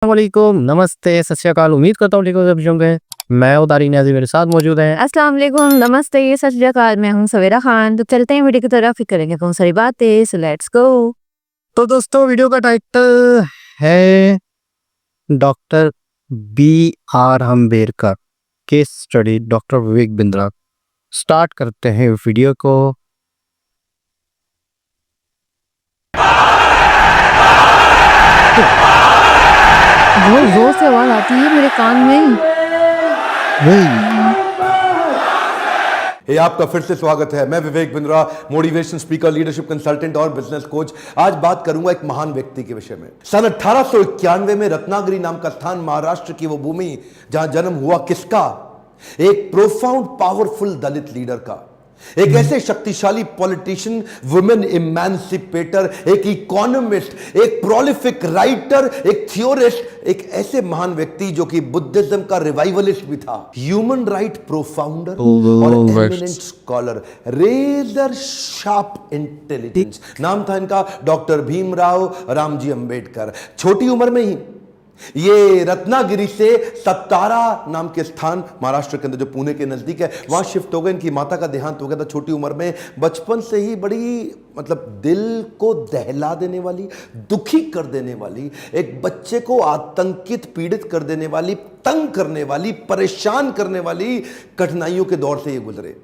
वालेकुम, नमस्ते, सत श्री अकाल। उम्मीद करता हूँ ठीक हो सब होंगे। मैं उदारी न्याज़ी मेरे साथ मौजूद हैं। अस्सलाम वालेकुम, नमस्ते, सत श्री अकाल। मैं हूँ सवेरा खान। तो चलते हैं वीडियो की तरफ, फिर करेंगे बहुत सारी बातें। So let's go. तो दोस्तों वीडियो का टाइटल है doctor B R Ambedkar case study doctor Vivek Bindra. Start करते हैं वीडियो को। बहुत जोर से आवाज आती है मेरे कान में। ये आपका फिर से स्वागत है। मैं Vivek Bindra, motivation speaker, leadership consultant और बिजनेस कोच। आज बात करूंगा एक महान व्यक्ति के विषय में। सन 1891 में रत्नागिरी नाम का स्थान, महाराष्ट्र की वो भूमि जहां जन्म हुआ किसका? एक प्रोफाउंड पावरफुल दलित लीडर का, एक ऐसे शक्तिशाली पॉलिटिशियन, वुमेन इमेंसिपेटर, एक इकोनॉमिस्ट, एक प्रोलिफिक राइटर, एक थियोरिस्ट, एक ऐसे महान व्यक्ति जो कि बुद्धिज्म का रिवाइवलिस्ट भी था, ह्यूमन राइट प्रोफाउंडर और eminent scholar, razor sharp intelligence. नाम था इनका डॉक्टर भीमराव रामजी अंबेडकर। छोटी उम्र में ही ये रत्नागिरी से सत्तारा नाम के स्थान, महाराष्ट्र के अंदर जो पुणे के नजदीक है, वहां शिफ्ट हो गए। इनकी माता का देहांत हो गया था छोटी उम्र में। बचपन से ही बड़ी दिल को दहला देने वाली, दुखी कर देने वाली, एक बच्चे को आतंकित, पीड़ित कर देने वाली, तंग करने वाली, परेशान करने वाली कठिनाइयों के दौर से ये गुजरे।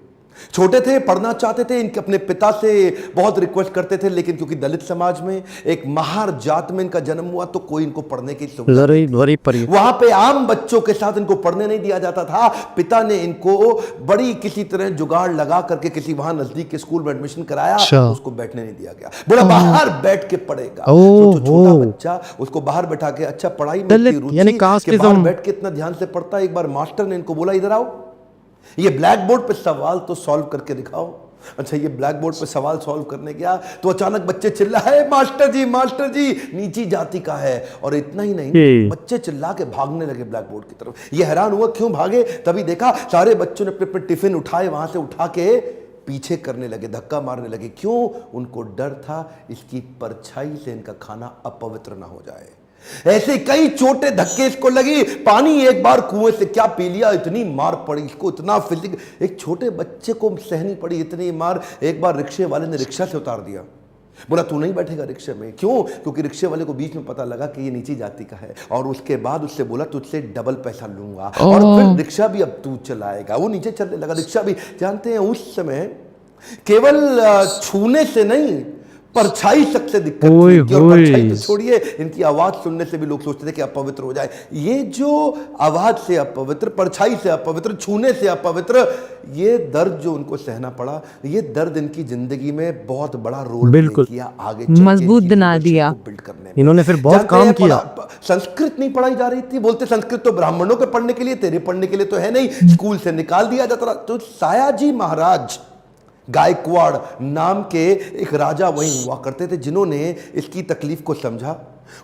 छोटे थे, पढ़ना चाहते थे, इनके अपने पिता से बहुत रिक्वेस्ट करते थे, लेकिन क्योंकि दलित समाज में, एक महार जात में इनका जन्म हुआ, तो कोई इनको पढ़ने की सुविधा, वहां पे आम बच्चों के साथ इनको पढ़ने नहीं दिया जाता था। पिता ने इनको बड़ी किसी तरह जुगाड़ लगा करके किसी वहां नजदीक के स्कूल में एडमिशन कराया। उसको बैठने नहीं दिया गया, बोला बाहर बैठ के पढ़ेगा। तो छोटा बच्चा, उसको बाहर बैठा के, अच्छा पढ़ाई में रुचि, बाहर बैठ के इतना ध्यान से पढ़ता। एक बार मास्टर ने इनको बोला, इधर आओ, ये ब्लैक बोर्ड पे सवाल तो सॉल्व करके दिखाओ। अच्छा, ये ब्लैक बोर्ड पे सवाल सॉल्व करने गया तो अचानक बच्चे चिल्लाए, मास्टर जी नीची जाति का है। और इतना ही नहीं, बच्चे चिल्ला के भागने लगे ब्लैक बोर्ड की तरफ। ये हैरान हुआ क्यों भागे, तभी देखा सारे बच्चों ने अपने अपने टिफिन उठाए, वहां से उठा के पीछे करने लगे, धक्का मारने लगे। क्यों? उनको डर था इसकी परछाई से इनका खाना अपवित्र ना हो जाए। ऐसे कई छोटे धक्के इसको लगी। पानी एक बार कुएं से क्या पी लिया, इतनी मार पड़ी इसको, इतना फिजिक, एक छोटे बच्चे को सहनी पड़ी इतनी मार। एक बार रिक्शे वाले ने रिक्शा से उतार दिया, बोला तू नहीं बैठेगा रिक्शे में। क्यों? क्योंकि रिक्शे वाले को बीच में पता लगा कि ये नीची जाति का है, और उसके बाद उससे बोला तुझसे डबल पैसा लूंगा, और फिर रिक्शा भी अब तू चलाएगा। वो नीचे चलने लगा, रिक्शा भी। जानते हैं उस समय केवल छूने से नहीं, परछाई तक से दिक्कत थी। और परछाई तो छोड़िए, इनकी आवाज सुनने से भी लोग सोचते थे कि अपवित्र हो जाए। ये जो आवाज से अपवित्र, परछाई से अपवित्र, छूने से अपवित्र, ये दर्द जो उनको सहना पड़ा, ये दर्द इनकी जिंदगी में बहुत बड़ा रोल प्ले किया, आगे मजबूत बना दिया बिल्ड करने में। इन्होंने फिर बहुत काम किया। संस्कृत नहीं पढ़ाई जा रही थी, बोलते संस्कृत तो ब्राह्मणों के पढ़ने के लिए, तेरे पढ़ने के लिए तो है नहीं, स्कूल से निकाल दिया जाता। तो सायाजी महाराज गायकवाड़ नाम के एक राजा वहीं हुआ करते थे, जिन्होंने इसकी तकलीफ को समझा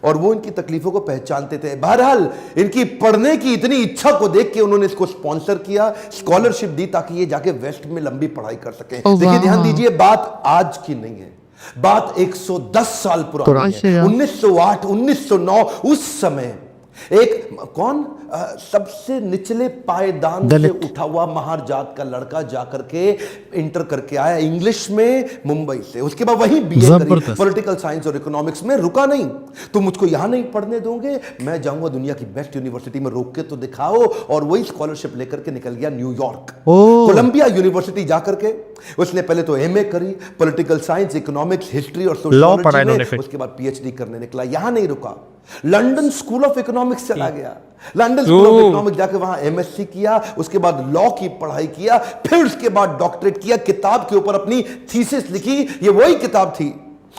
और वो इनकी तकलीफों को पहचानते थे। बहरहाल इनकी पढ़ने की इतनी इच्छा को देख के उन्होंने इसको स्पॉन्सर किया, स्कॉलरशिप दी, ताकि ये जाके वेस्ट में लंबी पढ़ाई कर सके। देखिए, ध्यान दीजिए, बात आज की नहीं है, बात 110 साल पुरानी है। 1908, 1909, उस समय एक कौन, सबसे निचले पायदान से उठा हुआ महार जात का लड़का जाकर के इंटर करके आया इंग्लिश में मुंबई से। उसके बाद वहीं बीए करी, पॉलिटिकल साइंस और इकोनॉमिक्स में। रुका नहीं, तुम मुझको यहां नहीं पढ़ने दोगे, मैं जाऊंगा दुनिया की बेस्ट यूनिवर्सिटी में, रोक के तो दिखाओ। और वही स्कॉलरशिप लेकर के निकल गया न्यूयॉर्क, कोलंबिया यूनिवर्सिटी जाकर के। उसने पहले तो एमए करी, पॉलिटिकल साइंस, इकोनॉमिक्स, हिस्ट्री और सोशियोलॉजी में। उसके बाद पीएचडी करने निकला। यहां नहीं रुका, लंदन स्कूल ऑफ इकोनॉमिक्स चला गया। लंदन स्कूल ऑफ इकोनॉमिक्स जाके वहां एमएससी किया, उसके बाद लॉ की पढ़ाई किया, फिर उसके बाद डॉक्टरेट किया, किताब के ऊपर अपनी थीसिस लिखी। ये वही किताब थी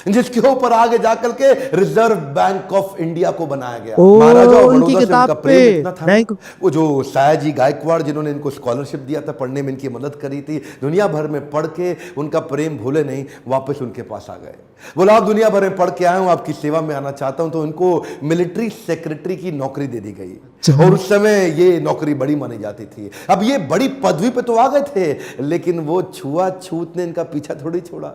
जिसके ऊपर आगे जाकर के रिजर्व बैंक ऑफ इंडिया को बनाया गया। महाराजा और बड़ौदा से उनका प्रेम इतना था। वो जो सायाजी गायकवाड़, जिन्होंने इनको स्कॉलरशिप दिया था, पढ़ने में इनकी मदद करी थी, दुनिया भर में पढ़ के उनका प्रेम भूले नहीं, वापस उनके पास आ गए। बोला आप दुनिया भर में पढ़ के आए हूं, आपकी सेवा में आना चाहता हूं। तो उनको मिलिट्री सेक्रेटरी की नौकरी दे दी गई, और उस समय ये नौकरी बड़ी मानी जाती थी। अब ये बड़ी पदवी पे तो आ गए थे, लेकिन वो छुआछूत ने इनका पीछा थोड़ी छोड़ा।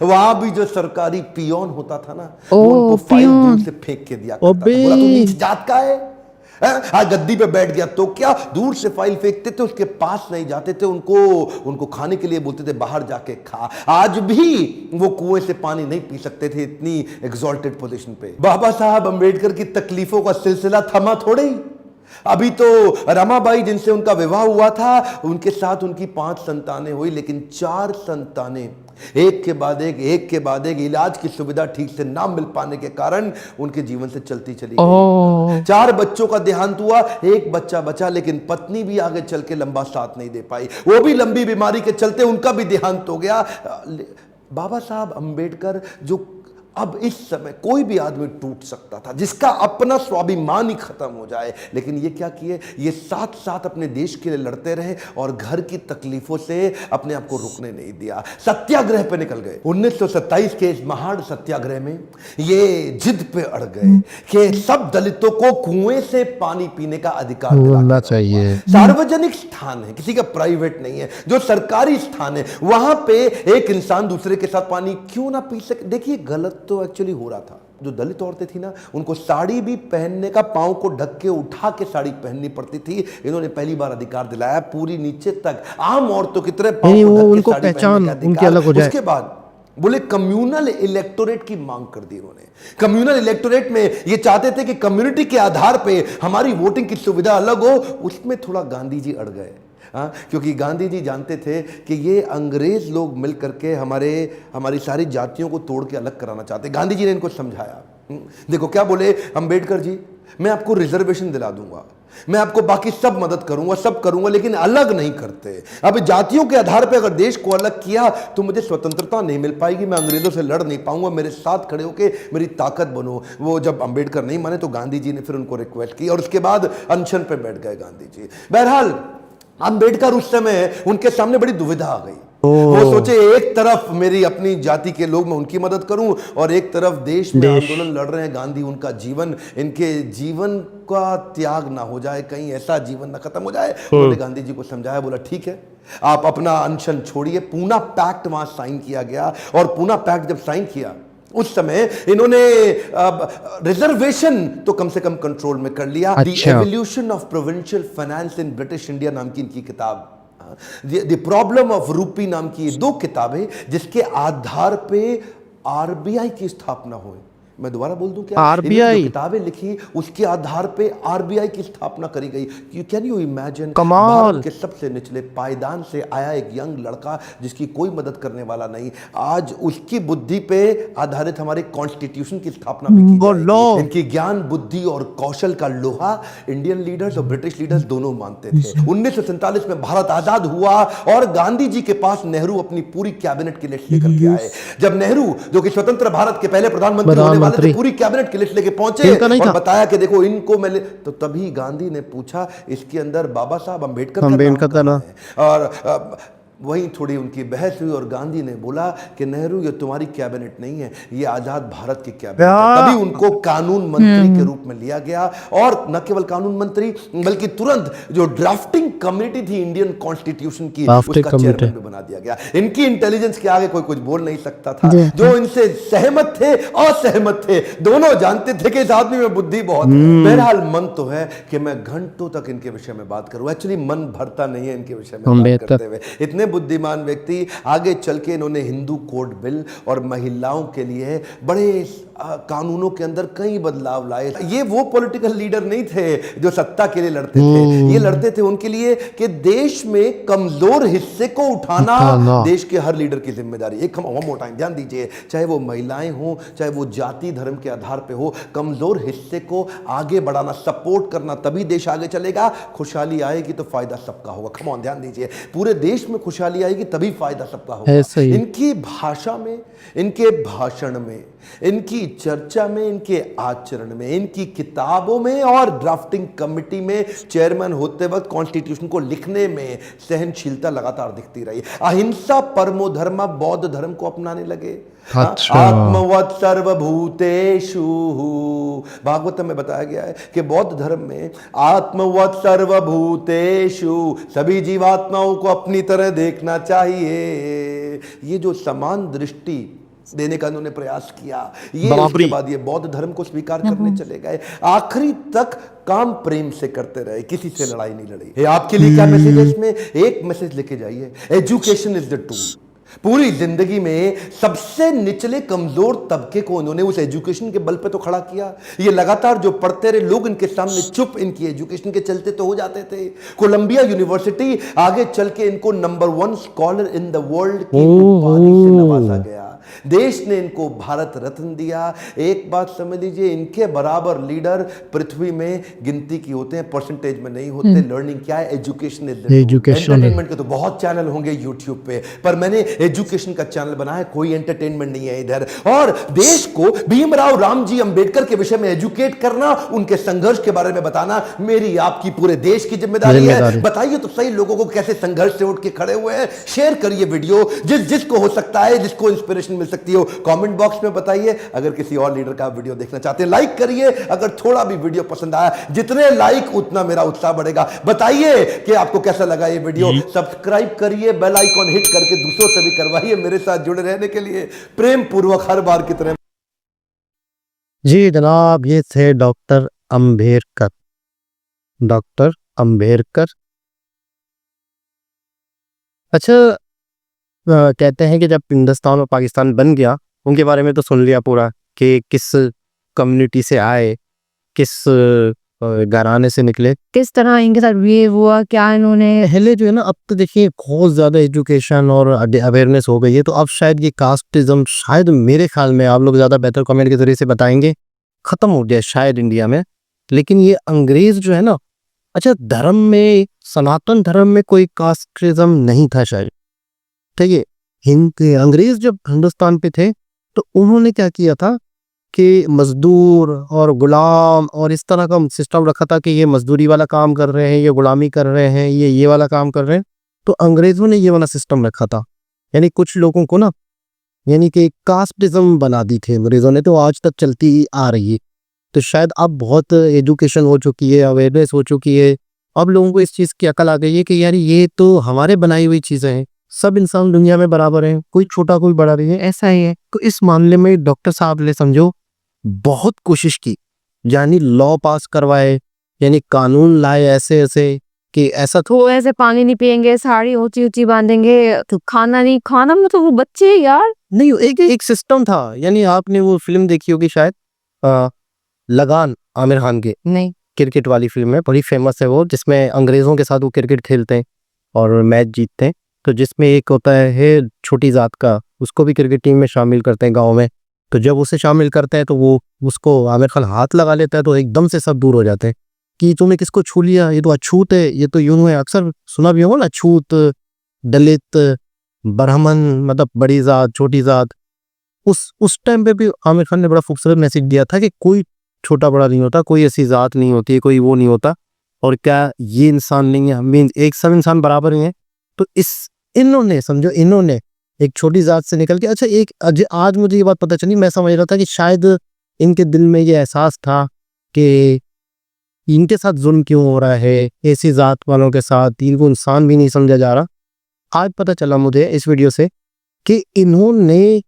वहां भी जो सरकारी पियोन होता था ना, ओ, वो उनको फाइल पियोन। दूर से फेंक के दिया करता था। अबे। बोला तू नीच जात का है? आज गद्दी पे बैठ गया तो क्या, दूर से फाइल फेंकते थे, उसके पास नहीं जाते थे, उनको खाने के लिए बोलते थे बाहर जाके खा। आज भी वो कुएं से पानी नहीं पी सकते थे, इतनी एग्जॉल्टेड पोजीशन पे। बाबा साहब अंबेडकर की तकलीफों का सिलसिला थमा थोड़े ही। अभी तो रमाबाई जिनसे उनका विवाह हुआ था, उनके साथ उनकी 5 संतानें हुई, लेकिन 4 संतानें एक के बाद एक इलाज की सुविधा ठीक से ना मिल पाने के कारण उनके जीवन से चलती चली गई। 4 बच्चों का देहांत हुआ, एक बच्चा बचा, लेकिन पत्नी भी आगे चल के लंबा साथ नहीं दे पाई, वो भी लंबी बीमारी के चलते उनका भी देहांत हो गया। बाबा साहब अंबेडकर, जो अब इस समय कोई भी आदमी टूट सकता था, जिसका अपना स्वाभिमान ही खत्म हो जाए, लेकिन ये क्या किए, ये साथ साथ अपने देश के लिए लड़ते रहे और घर की तकलीफों से अपने आप को रुकने नहीं दिया, सत्याग्रह पे निकल गए। 1927 के इस महान सत्याग्रह में ये जिद पे अड़ गए कि सब दलितों को कुएं से पानी पीने का अधिकार मिलना चाहिए। सार्वजनिक स्थान है, किसी का प्राइवेट नहीं है, जो सरकारी स्थान है, वहां पे एक इंसान दूसरे के साथ पानी क्यों ना पी सके। देखिए गलत तो एक्चुअली हो रहा था। जो दलित औरतें थी ना, उनको साड़ी भी पहनने का, पांव को ढक के उठा के साड़ी पहननी पड़ती थी। इन्होंने पहली बार अधिकार दिलाया, पूरी नीचे तक आम औरतों की तरह पांव को ढक के उनको साड़ी पहनने पहचान का अधिकार। उनकी अलग हो जाए। उसके बाद बोले कम्युनल इलेक्टोरेट की मांग कर दी उन्होंने। कम्युनल इलेक्टोरेट में ये चाहते थे कि कम्युनिटी के आधार पे हमारी वोटिंग की सुविधा अलग हो। उसमें थोड़ा गांधी जी अड़ गए, क्योंकि गांधी जी जानते थे कि ये अंग्रेज लोग मिल करके हमारी सारी जातियों को तोड़ के अलग कराना चाहते। गांधी जी ने इनको समझाया। देखो क्या बोले अंबेडकर जी, मैं आपको रिजर्वेशन दिला दूंगा, मैं आपको बाकी सब मदद करूंगा, सब करूंगा, लेकिन अलग नहीं करते। अब जातियों के आधार पे अगर देश को अलग किया तो मुझे स्वतंत्रता नहीं मिल पाएगी, मैं अंग्रेजों से लड़ नहीं पाऊंगा, मेरे साथ खड़े होके मेरी ताकत बनो। वो जब अंबेडकर नहीं माने तो गांधी जी ने फिर उनको रिक्वेस्ट की और उसके बाद अनशन पे बैठ गए गांधी जी। बहरहाल अंबेडकर उस समय उनके सामने बड़ी दुविधा आ गई। वो सोचे एक तरफ मेरी अपनी जाति के लोग, मैं उनकी मदद करूं, और एक तरफ देश में आंदोलन लड़ रहे हैं गांधी, उनका जीवन, इनके जीवन का त्याग ना हो जाए, कहीं ऐसा जीवन ना खत्म हो जाए। उन्होंने गांधी जी को समझाया, बोला ठीक है आप अपना अनशन छोड़िए। पूना पैक्ट वहां साइन किया गया, और पूना पैक्ट जब साइन किया उस समय इन्होंने रिजर्वेशन तो कम से कम कंट्रोल में कर लिया। The evolution of provincial finance in British India नाम की इनकी किताब, द प्रॉब्लम ऑफ रूपी नाम की 2 किताबें, जिसके आधार पे आरबीआई की स्थापना हुई। मैं दोबारा बोल दूं क्या, आरबीआई किताबें लिखी उसके आधार पे आरबीआई की स्थापना करी गई। कैन यू इमेजिन, भारत के सबसे निचले पायदान से आया एक यंग लड़का जिसकी कोई मदद करने वाला नहीं, आज उसकी बुद्धि पे आधारित हमारे कॉन्स्टिट्यूशन की स्थापना भी की जाएगी। इनकी ज्ञान, बुद्धि और कौशल का लोहा इंडियन लीडर्स और ब्रिटिश लीडर्स दोनों मानते थे। 1947 में भारत आजाद हुआ और गांधी जी के पास नेहरू अपनी पूरी कैबिनेट की लिस्ट लेकर के आए। जब नेहरू, जो कि स्वतंत्र भारत के पहले प्रधानमंत्री होने वाले थे, पूरी कैबिनेट की लिस्ट लेके पहुंचे और बताया कि देखो इनको मैं तो तभी गांधी ने पूछा, इसके अंदर बाबा साहब अंबेडकर का नाम है। और वहीं थोड़ी उनकी बहस हुई और गांधी ने बोला कि नेहरू ये तुम्हारी कैबिनेट नहीं है, ये आजाद भारत की कैबिनेट है। तभी उनको कानून मंत्री के रूप में लिया गया, और न केवल कानून मंत्री बल्कि तुरंत जो ड्राफ्टिंग कमेटी थी इंडियन कॉन्स्टिट्यूशन की, उसका चेयरमैन भी बना दिया गया। इनकी इंटेलिजेंस के आगे कोई कुछ बोल नहीं सकता था। जो इनसे सहमत थे, असहमत थे, दोनों जानते थे कि इस आदमी में बुद्धि बहुत है। बहरहाल मन तो है कि मैं घंटों तक इनके विषय में बात करूं, एक्चुअली मन भरता नहीं है इनके विषय में बात करते हुए। इतने बुद्धिमान व्यक्ति, आगे चल के इन्होंने हिंदू कोड बिल और महिलाओं के लिए बड़े कानूनों के अंदर कई बदलाव लाए। ये वो पॉलिटिकल लीडर नहीं थे जो सत्ता के लिए लड़ते थे, ये लड़ते थे उनके लिए कि देश में कमजोर हिस्से को उठाना देश के हर लीडर की जिम्मेदारी। एक मोटा ध्यान दीजिए, चाहे वो महिलाएं हो, चाहे वो जाति धर्म के आधार पे हो, कमजोर हिस्से को आगे बढ़ाना, सपोर्ट करना, तभी देश आगे चलेगा। खुशहाली आएगी तो फायदा सबका होगा। कम ऑन, ध्यान दीजिए, पूरे देश में खुशहाली आएगी तभी फायदा सबका होगा। इनकी भाषा में, इनके भाषण में, इनकी चर्चा में, इनके आचरण में, इनकी किताबों में और ड्राफ्टिंग कमेटी में चेयरमैन होते वक्त कॉन्स्टिट्यूशन को लिखने में सहनशीलता लगातार दिखती रही। अहिंसा परमो धर्म, बौद्ध धर्म को अपनाने लगे। आत्मवत् सर्वभूतेषु, भागवतम में बताया गया है कि बौद्ध धर्म में आत्मवत् सर्वभूतेषु, सभी जीवात्माओं को अपनी तरह देखना चाहिए। ये जो समान दृष्टि देने का उन्होंने प्रयास किया। ये बराबरी। उसके बाद ये बौद्ध धर्म को स्वीकार करने चले गए। आखिरी तक काम प्रेम से करते रहे, किसी से लड़ाई नहीं लड़ी। ये आपके लिए क्या मैसेज है इसमें? एक मैसेज लेके जाइए, एजुकेशन इज द टूल। पूरी जिंदगी में सबसे निचले कमजोर तबके को उन्होंने उस एजुकेशन के बल पे तो खड़ा किया। ये लगातार जो पढ़ते रहे लोग इनके सामने चुप, इनकी एजुकेशन के चलते तो हो जाते थे। कोलंबिया यूनिवर्सिटी आगे चल के इनको number 1 scholar in the world की उपाधि से नवाजा गया। देश ने इनको भारत रत्न दिया। एक बात समझ लीजिए, इनके बराबर लीडर पृथ्वी में गिनती की होते हैं, परसेंटेज में नहीं होते। लर्निंग क्या है? Education is the tool. Education है। एंटरटेनमेंट के तो बहुत चैनल होंगे यूट्यूब पे, पर मैंने एजुकेशन का चैनल बनाया है। कोई एंटरटेनमेंट नहीं है इधर। और देश को भीमराव रामजी अंबेडकर के विषय में एजुकेट करना, उनके संघर्ष के बारे में बताना मेरी आपकी पूरे देश की जिम्मेदारी है। बताइए तो सही लोगों को कैसे संघर्ष से उठ के खड़े हुए हैं। शेयर करिए वीडियो, जिसको हो सकता है, जिसको इंस्पिरेशन मिल सकती हो, कमेंट बॉक्स में बताइए। अगर किसी और लीडर का वीडियो देखना चाहते हैं लाइक करिए। अगर थोड़ा भी वीडियो पसंद आया, जितने लाइक उतना मेरा उत्साह बढ़ेगा। बताइए कि आपको कैसा लगा ये वीडियो। सब्सक्राइब करिए, बेल आइकॉन हिट करके दूसरों से भी करवाइए मेरे साथ जुड़े रहने के लिए। प्रेम पूर्वक हर बार की तरह। जी जनाब, ये थे डॉक्टर अंबेडकर। डॉक्टर अंबेडकर। अच्छा, कहते हैं कि जब हिंदुस्तान और पाकिस्तान बन गया, उनके बारे में तो सुन लिया पूरा कि किस कम्युनिटी से आए, किस घराने से निकले। किस तरह इनके साथ बिहेव हुआ, क्या इन्होंने पहले जो है ना, अब तो देखिए बहुत ज़्यादा एजुकेशन और अवेयरनेस हो गई है, तो अब शायद ये कास्टिज्म, शायद मेरे ख्याल में, आप लोग ज़्यादा बेहतर कमेंट के जरिए से बताएंगे, ख़त्म हो गया शायद इंडिया में। लेकिन ये अंग्रेज़ जो है ना, अच्छा धर्म में, सनातन धर्म में कोई कास्टिज्म नहीं था शायद, ठीक है। अंग्रेज़ जब हिंदुस्तान पे थे तो उन्होंने क्या किया था कि मजदूर और गुलाम और इस तरह का सिस्टम रखा था कि ये मजदूरी वाला काम कर रहे हैं, ये गुलामी कर रहे हैं, ये वाला काम कर रहे हैं। तो अंग्रेज़ों ने ये वाला सिस्टम रखा था, यानी कुछ लोगों को ना, यानी कि कास्टिज्म बना दी थी अंग्रेज़ों ने, तो आज तक चलती ही आ रही है। तो शायद अब बहुत एजुकेशन हो चुकी है, अवेयरनेस हो चुकी है, अब लोगों को इस चीज़ की अकल आ गई है कि यार ये तो हमारे बनाई हुई चीज़ें हैं, सब इंसान दुनिया में बराबर हैं, कोई छोटा कोई बड़ा नहीं है, ऐसा ही है। तो इस मामले में डॉक्टर साहब ने समझो बहुत कोशिश की, यानी लॉ पास करवाए, यानी कानून लाए ऐसे ऐसे कि ऐसा तो ऐसे पानी नहीं पियेंगे, साड़ी ऊंची ऊंची बांधेंगे, तो खाना नहीं खाना, में तो वो बच्चे यार नहीं, एक सिस्टम था। यानी आपने वो फिल्म देखी होगी शायद, लगान, आमिर खान की नहीं। क्रिकेट वाली फिल्म है, बड़ी फेमस है वो, जिसमें अंग्रेज़ों के साथ वो क्रिकेट खेलते हैं और मैच जीतते हैं। तो जिसमें एक होता है छोटी जात का, उसको भी क्रिकेट टीम में शामिल करते हैं गांव में। तो जब उसे शामिल करते हैं तो वो उसको आमिर खान हाथ लगा लेता है, तो एकदम से सब दूर हो जाते हैं कि तुमने किसको छू लिया, ये तो अछूत है, ये तो यूं है। अक्सर सुना भी होगा ना, अछूत, दलित, ब्राह्मण, मतलब बड़ी जात, छोटी जात। उस टाइम पे भी आमिर खान ने बड़ा खूबसूरत मैसेज दिया था कि कोई छोटा बड़ा नहीं होता, कोई ऐसी जात नहीं होती, कोई वो नहीं होता, और क्या ये इंसान नहीं है, हम एक सब इंसान बराबर ही हैं। तो इन्होंने समझो, इन्होंने एक छोटी जात से निकल के, अच्छा एक आज मुझे ये बात पता चली, मैं समझ रहा था कि शायद इनके दिल में ये एहसास था कि इनके साथ जुल्म क्यों हो रहा है, ऐसी जात वालों के साथ, इनको इंसान भी नहीं समझा जा रहा। आज पता चला मुझे इस वीडियो से कि इन्होंने,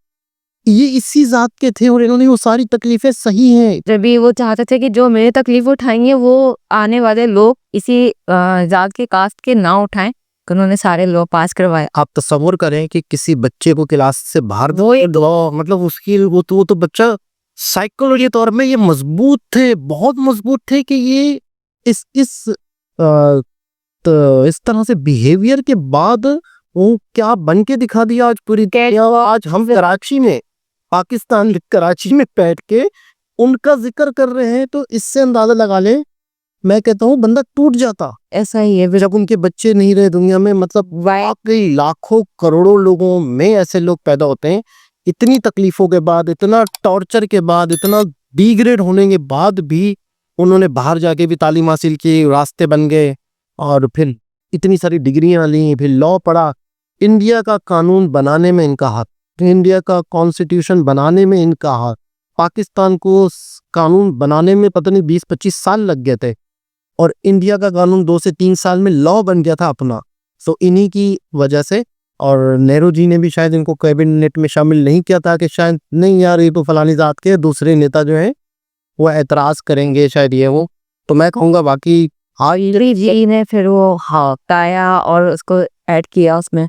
ये इसी जात के थे और इन्होंने वो सारी तकलीफें सही हैं। जब भी वो चाहते थे कि जो मेरी तकलीफ उठाएंगे वो आने वाले लोग इसी जात के, कास्ट के ना उठाएं, तो उन्होंने सारे लॉ पास करवाए। आप तस्वर करें कि किसी बच्चे को क्लास से बाहर दो, मतलब उसकी वो तो बच्चा साइकोलॉजी तौर में ये मजबूत थे, बहुत मजबूत थे कि ये इस तरह से बिहेवियर के बाद वो क्या बन के दिखा दिया आज पूरी। आज हम कराची में, पाकिस्तान कराची में बैठ के उनका जिक्र कर रहे हैं, तो इससे अंदाजा लगा ले, मैं कहता हूँ बंदा टूट जाता। ऐसा ही है, जब उनके बच्चे नहीं रहे दुनिया में, मतलब वाकई लाखों करोड़ों लोगों में ऐसे लोग पैदा होते हैं, इतनी तकलीफों के बाद, इतना टॉर्चर के बाद, इतना डिग्रेड होने के बाद भी उन्होंने बाहर जाके भी तालीम हासिल की, रास्ते बन गए, और फिर इतनी सारी डिग्रियां ली, फिर लॉ पढ़ा। इंडिया का कानून बनाने में इनका हाथ, इंडिया का कॉन्स्टिट्यूशन बनाने में इनका हाथ। पाकिस्तान को कानून बनाने में पता नहीं 20-25 साल लग गए थे, और इंडिया का कानून 2 से 3 साल में लॉ बन गया था अपना। तो इन्हीं की वजह से और नेहरू जी ने भी शायद इनको कैबिनेट में शामिल नहीं किया था कि शायद नहीं यार ये तो फलानी जात के, दूसरे नेता जो हैं वो एतराज़ करेंगे शायद ये वो। तो मैं कहूँगा बाकी नेहरू जी ने फिर वो हटाया और उसको ऐड किया उसमें।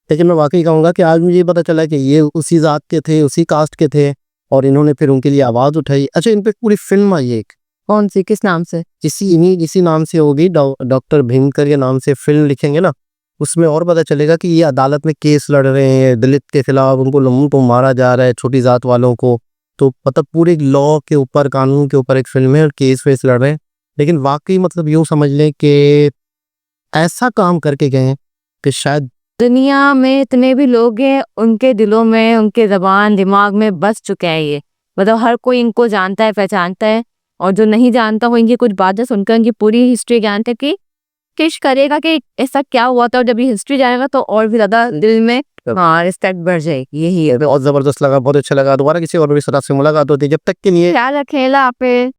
लेकिन मैं वाकई कहूँगा कि आज मुझे ये पता चला कि ये उसी ज़ात के थे, उसी कास्ट के थे और इन्होंने फिर उनके लिए आवाज़ उठाई। अच्छा, इन पे पूरी फिल्म आई एक, कौन सी, किस नाम से? इसी नाम से होगी, डॉक्टर भीमकर के नाम से फिल्म लिखेंगे ना, उसमें और पता चलेगा कि ये अदालत में केस लड़ रहे हैं दलित के खिलाफ, उनको मारा जा रहा है, छोटी जात वालों को। तो मतलब पूरे लॉ के ऊपर, कानून के ऊपर एक फिल्म है और केस वेस लड़ रहे हैं। लेकिन वाकई मतलब यूँ समझ लें कि ऐसा काम करके गए हैं कि शायद दुनिया में इतने भी लोग हैं, उनके दिलों में, उनके जबान दिमाग में बस चुके हैं ये। मतलब हर कोई इनको जानता है, पहचानता है, और जो नहीं जानता वो इनकी कुछ बातें सुनकर इनकी पूरी हिस्ट्री जानते कि किश करेगा कि ऐसा क्या हुआ था, और जब ये हिस्ट्री जानेगा तो और भी ज्यादा दिल में रिस्पेक्ट बढ़ जाएगी। यही है। बहुत ज़बरदस्त लगा, बहुत अच्छा लगा। दोबारा किसी और भी सलाह से मुलाकात होती है, जब तक के लिए ख्याल रखें, अल्लाह हाफिज़।